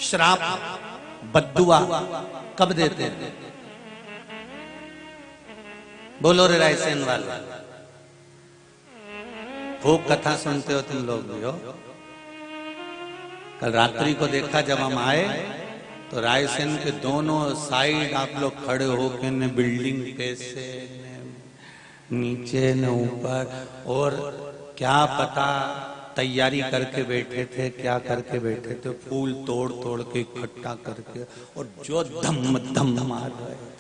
श्राप बद्दुआ कब देते हैं? बोलो रे रायसेन वाले, खूब कथा सुनते हो तुम लोग भी हो। कल रात्रि को देखा जब हम आए तो रायसेन के दोनों साइड आप लोग खड़े होके न बिल्डिंग पे से न नीचे न ऊपर, और क्या पता तैयारी करके बैठे थे, क्या करके बैठे थे, फूल तोड़ तोड़ के इकट्ठा करके, और जो धम धम मार रहे थे।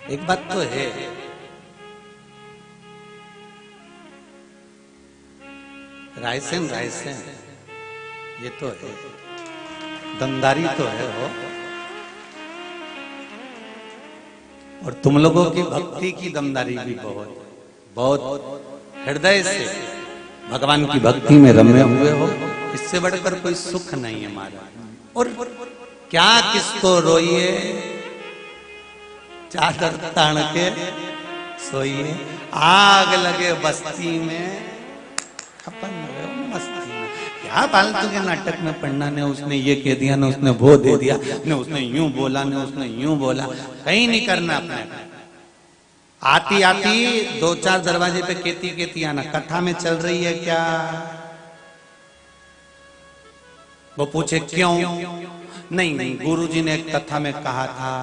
एक बात तो है, रायसेन रायसेन ये तो है, दमदारी तो है हो, और तुम लोगों की भक्ति की दमदारी भी बहुत बहुत हृदय से भगवान की भक्ति में रमे हुए हो। इससे बढ़कर कोई सुख नहीं है महाराज। और क्या किसको रोइए, चादर तान के सोइए, आग लगे बस्ती में अपन मस्ती में। क्या फालतू के नाटक में पढ़ना, ने उसने ये कह दिया, ने उसने वो दे दिया, ने उसने यूं बोला, ने उसने यूं बोला, कहीं नहीं करना अपने। आती आती दो चार दरवाजे पे केती केती आना, कथा में चल रही है क्या, वो पूछे क्यों, नहीं गुरुजी ने एक कथा में कहा था,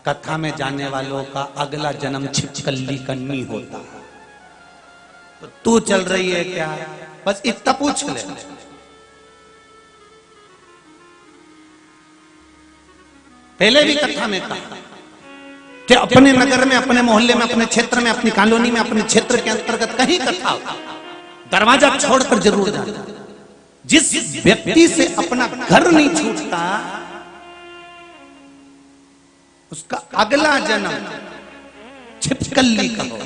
कथा में जाने वालों का अगला जन्म छिपकली कन्नी होता, तो तू चल रही है क्या, बस इतना पूछ ले। पहले भी कथा में कहा कि अपने नगर में, अपने मोहल्ले में, अपने क्षेत्र में, अपनी कॉलोनी में, अपने क्षेत्र के अंतर्गत कहीं कथा हो, दरवाजा छोड़कर जरूर जाना। जिस व्यक्ति से अपना घर नहीं छूटता उसका अगला जन्म छिपकली का होगा।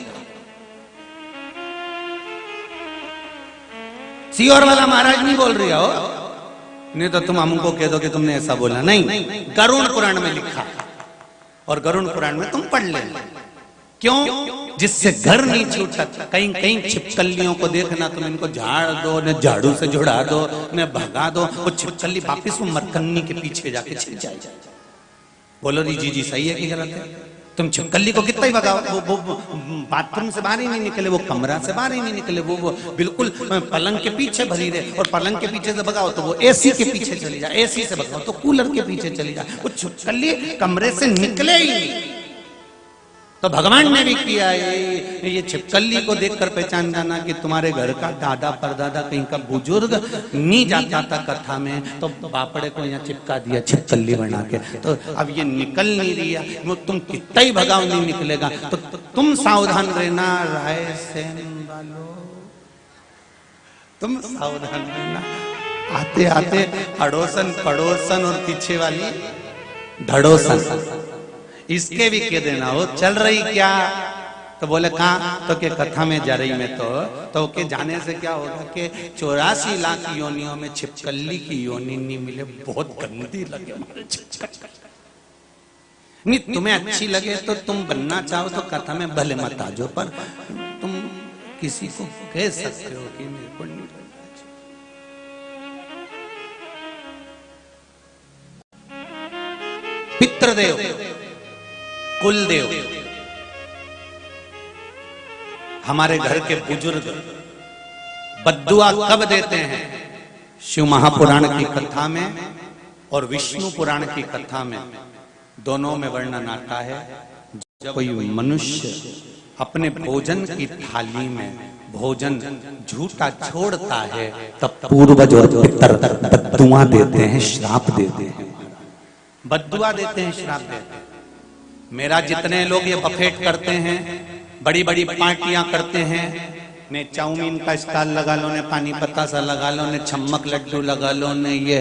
सीओर वाला महाराज नहीं बोल रही हो, नहीं तो तुम हमको कह दो कि तुमने ऐसा बोला। नहीं, गरुड़ पुराण में लिखा, और गरुड़ पुराण में तुम पढ़ लेना। क्यों? जिससे घर नहीं छूटा, कहीं कहीं छिपकलियों को देखना, तुम इनको झाड़ दो, न झाड़ू से जुड़ा दो, न भगा दो, वो छिपकली वापिस वो मरकन्नी के पीछे जाके छिप जाए। बोलो जी सही है कि गलत है? तुम छिपकली को कितना ही भगाओ, वो बाथरूम से बाहर ही नहीं निकले, वो कमरा से बाहर ही नहीं निकले, वो बिल्कुल पलंग के पीछे भरी रहे, और पलंग के पीछे से भगाओ तो वो एसी के पीछे चली जाए, एसी से भगाओ तो कूलर के पीछे चली जाए, वो छिपकली कमरे से निकले ही नहीं। तो भगवान ने भी किया ये छिपकली को देखकर पहचान जाना कि तुम्हारे घर का दादा परदादा कहीं का बुजुर्ग नहीं जाता था कथा में, तो बापड़े को यहाँ चिपका दिया छिपकली बना के, तो अब ये निकल नहीं रही है, वो तुम कितना ही भगाओ नहीं निकलेगा। तो तुम सावधान रहना रायसेन वालों, तुम सावधान रहना। आते आते अड़ोसन पड़ोसन और पीछे वाली धड़ोसन इसके भी कह देना हो चल रही क्या, तो बोले कहाँ, तो के कथा में जा रही मैं, तो के जाने से क्या होगा कि 84 लाख योनियों में छिपकली की योनि नहीं मिले, बहुत गंदी लगे हमारे छिपकली। नहीं तुम्हें अच्छी लगे तो तुम बनना चाहो तो कथा में भले मत आजो, पर तुम किसी को कह सकते हो कि मेरे को नहीं बनना चाहिए। पितृदेव, कुलदेव, हमारे घर के बुजुर्ग बद्दुआ कब देते हैं? शिव महापुराण की कथा में और विष्णु पुराण की कथा में, दोनों में वर्णन आता है। जब कोई मनुष्य अपने भोजन की थाली में भोजन झूठा छोड़ता है, तब पूर्वज और पितर बद्दुआ देते हैं, श्राप देते हैं, बद्दुआ देते हैं, श्राप देते हैं। मेरा जितने लोग ये बफेट करते हैं, बड़ी बड़ी पार्टियां करते हैं, ने चाउमीन का स्टॉल लगा लो, ने पानी पत्ता सा लगा लो, ने छम्मक लड्डू लगा लो, ने ये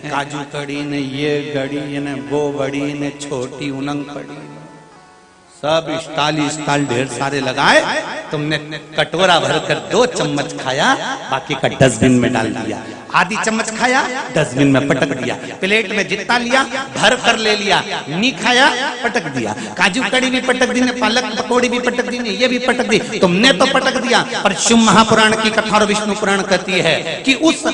काजू कड़ी, ने ये गड़ी, ने वो बड़ी, ने छोटी उनंग पड़ी, सब स्टाल ढेर सारे लगाए, तुमने कटोरा भरकर 2 चम्मच खाया, बाकी का डस्टबिन में डाल दिया। आधी चम्मच खाया, डस्टबिन में पटक दिया। प्लेट में जितना लिया भर कर ले लिया, नहीं खाया पटक दिया। काजू कड़ी भी पटक दी, पालक पकौड़ी भी पटक दी, ये भी पटक दी, तुमने तो पटक दिया। पर शिव महापुराण की कथा और विष्णु पुराण कहती है कि उस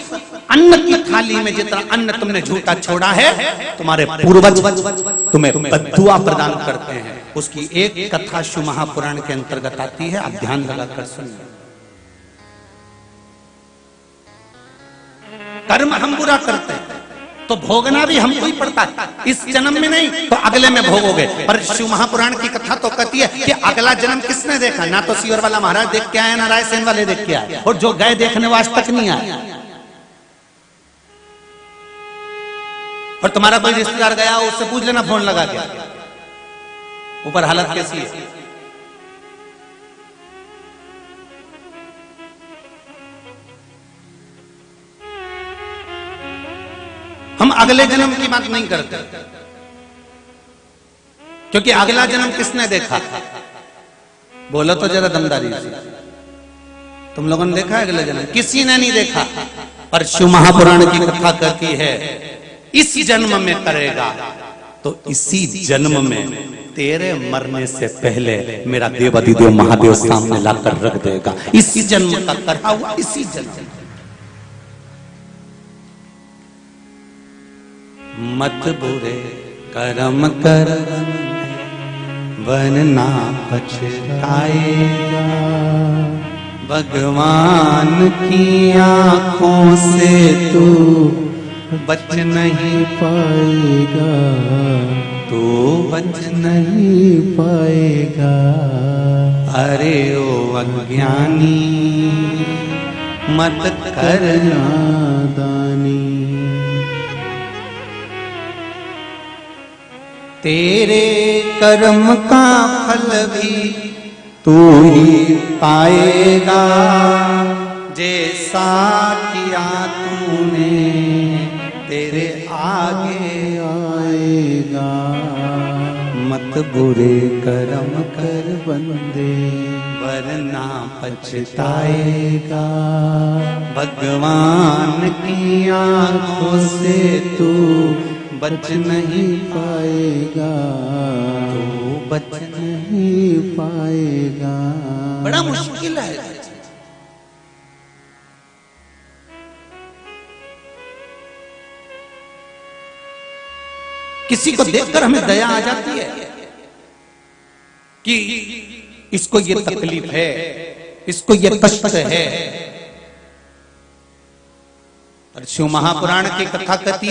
अन्न की थाली में जितना अन्न तुमने झूठा छोड़ा है, तुम्हारे पूर्वज तुम्हें बद्दुआ प्रदान करते हैं। उसकी एक कथा शिव महापुराण के अंतर्गत आती है, आप ध्यान लगाकर सुनिए। कर्म हम बुरा करते हैं तो भोगना भी हमको ही पड़ता है, इस जन्म में नहीं तो अगले में भोगोगे। पर शिव महापुराण की कथा तो कहती है कि अगला जन्म किसने देखा? ना तो सीवर वाला महाराज देख के आया, ना रायसेन वाले देख के आए, और जो गए देखने वो आज तक नहीं आए। और तुम्हारा कोई रिश्तेदार गया, उससे पूछ लेना फोन लगा के ऊपर हालत कैसी है। हम अगले जन्म की बात नहीं करते, क्योंकि अगला जन्म किसने देखा? बोलो तो जरा दमदारी से, तुम लोगों ने देखा है अगले जन्म? किसी ने नहीं देखा। पर शिव महापुराण की कथा कहती है इस जन्म में करेगा तो इसी जन्म में तेरे मरने से पहले मेरा देवाधिदेव महादेव सामने लाकर रख देगा। इसी जन्म का करा हुआ, इसी जन्म। मत बुरे कर्म कर वरना पछताएगा, भगवान की आंखों से तू बच नहीं पाएगा, तू बच नहीं पाएगा। अरे ओ अज्ञानी मत कर नादानी, तेरे कर्म का फल भी तू ही पाएगा, जैसा किया तूने तेरे आगे आएगा। मत बुरे कर्म कर बंदे वरना पछताएगा, भगवान की आंखों से तू बच नहीं पाएगा, तू बच नहीं पाएगा। बड़ा मुश्किल है। किसी को देखकर हमें दया आ जाती है कि इसको ये तकलीफ है, इसको ये कष्ट है। पर शिव महापुराण की कथा कहती है